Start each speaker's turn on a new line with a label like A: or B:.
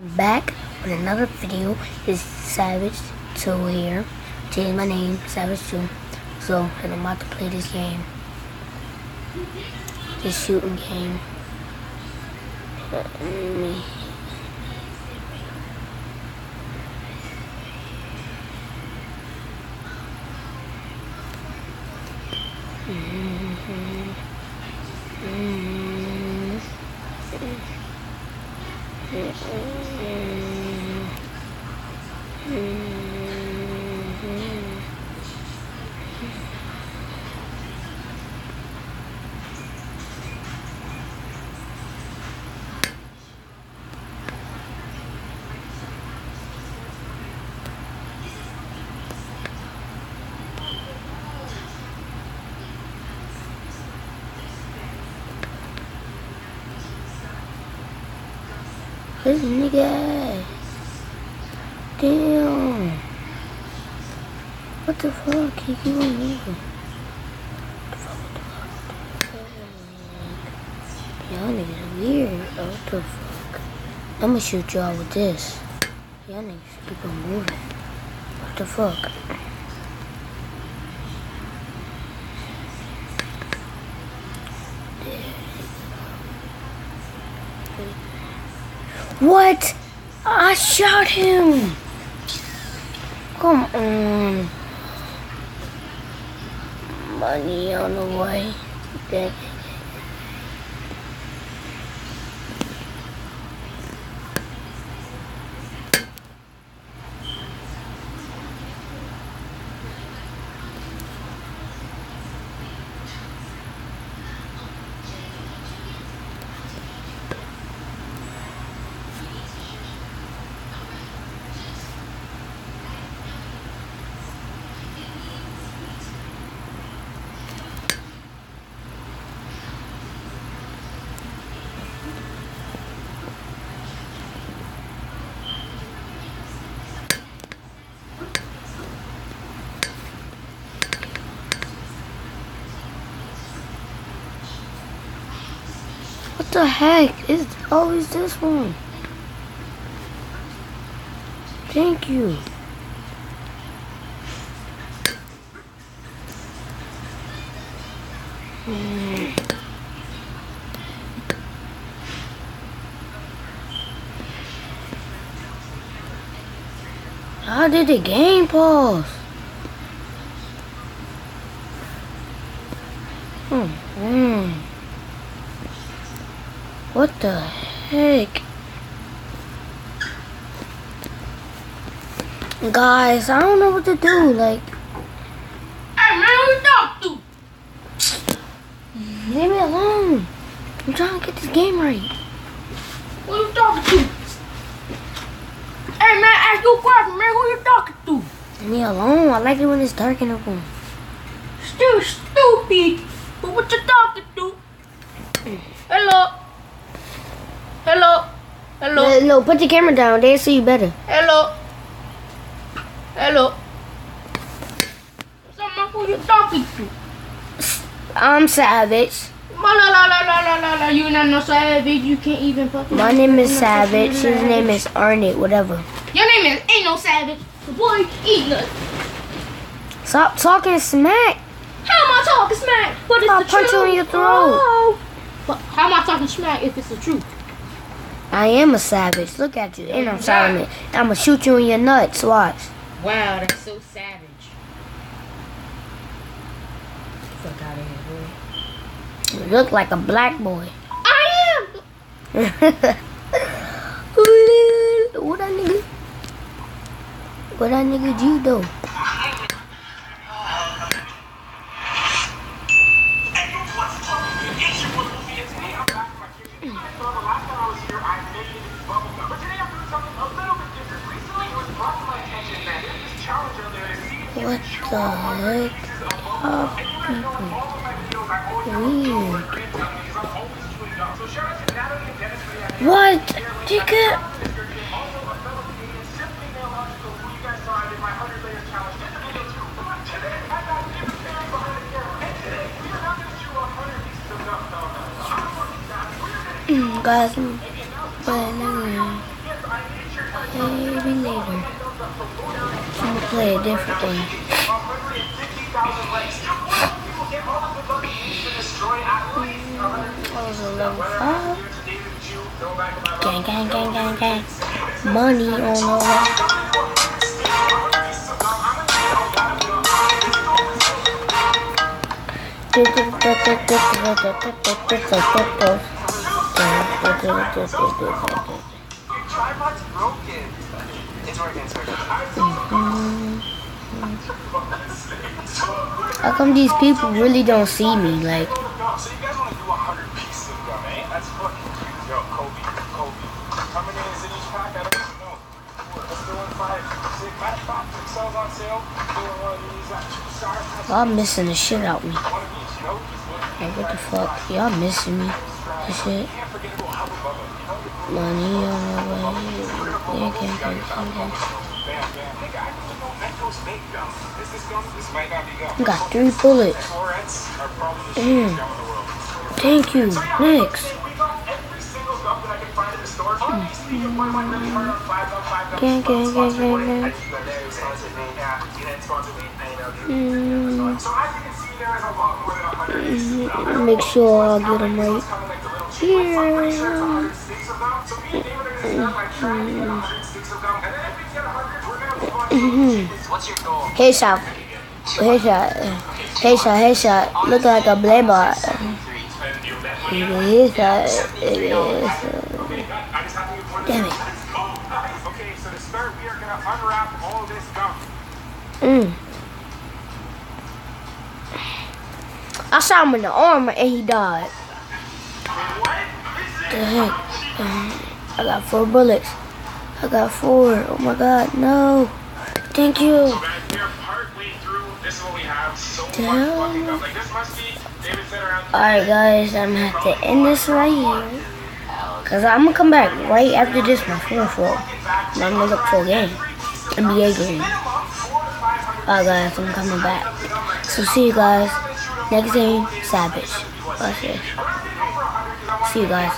A: I'm back with another video. It's Savage 2 here. Changed my name, Savage 2. So, and I'm about to play this game. This shooting game. This nigga. Damn. What the fuck? He keep on moving. Y'all niggas weird. What the fuck? I'ma shoot y'all with this. Y'all niggas keep on moving. What the fuck? What? I shot him. Come on. Money on the way. Dang. What the heck? It's always this one. Thank you. How did the game pause? What the heck? Guys, I don't know what to do. Like,
B: hey man, who you talk to?
A: leave me alone. I'm trying to get this game right.
B: Who you talking to? Hey man, ask you a question, man. Who you talking to?
A: Leave me alone. I like it when it's dark in the room.
B: Still stupid. But what you talking to? Hello. Hello. Hello.
A: No, put the camera down. They'll see you better.
B: Hello. Hello. Someone who you talking to?
A: I'm Savage.
B: La. You not no savage. You can't even fucking.
A: My name is Savage. His name is Arnett, whatever.
B: Your name is ain't no savage. The boy eat nut.
A: Stop talking smack.
B: How am I talking smack? But it's
A: I'll
B: the
A: punch
B: truth.
A: you in your throat.
B: Oh. But how am I talking smack if it's the truth?
A: I am a savage. Look at you. And I'm silent. I'm gonna shoot you in your nuts. Watch.
B: Wow, that's so savage. Fuck out of here, boy.
A: You look like a black boy.
B: I am.
A: What that nigga? What that nigga do though? What the heck? Weird. What? Nigga? Guys, I'm playing again. Maybe later. I'm gonna play a different thing. What was it, level 5? Gang, gang, gang, gang, gang. Money on the way.
C: Tripod's broken. It's working, it's working.
A: How come these people really don't see me? Like,
C: So you guys want to do 100 pieces of gum, eh? That's fucking cute. Yo, Kobe. How many is in each pack? I don't even know. Let's do 5, 6. Matchbox sells on sale. Do one of these.
A: y'all missing the shit out me.
C: One of each, you know?
A: Like, what the fuck? Y'all missing me. That shit. Money on the way. I got 3 bullets. Thank you. Next. Gang, gang, gang, gang, gang. Make sure I get them right here. Headshot. Headshot. Look like a blade bar. Headshot. Damn it.
C: Okay, so to start, we are going to unwrap all this gum.
A: I shot him in the arm and he died. The heck? I got 4 bullets. I got 4. Oh my god, no. Thank you. Alright guys, I'm gonna have to end this right here. Cause I'm gonna come back right after this, my 4th floor. And I'm gonna look for a game. NBA game. Alright guys, I'm coming back. So see you guys next game, Savage. That's it. See you guys.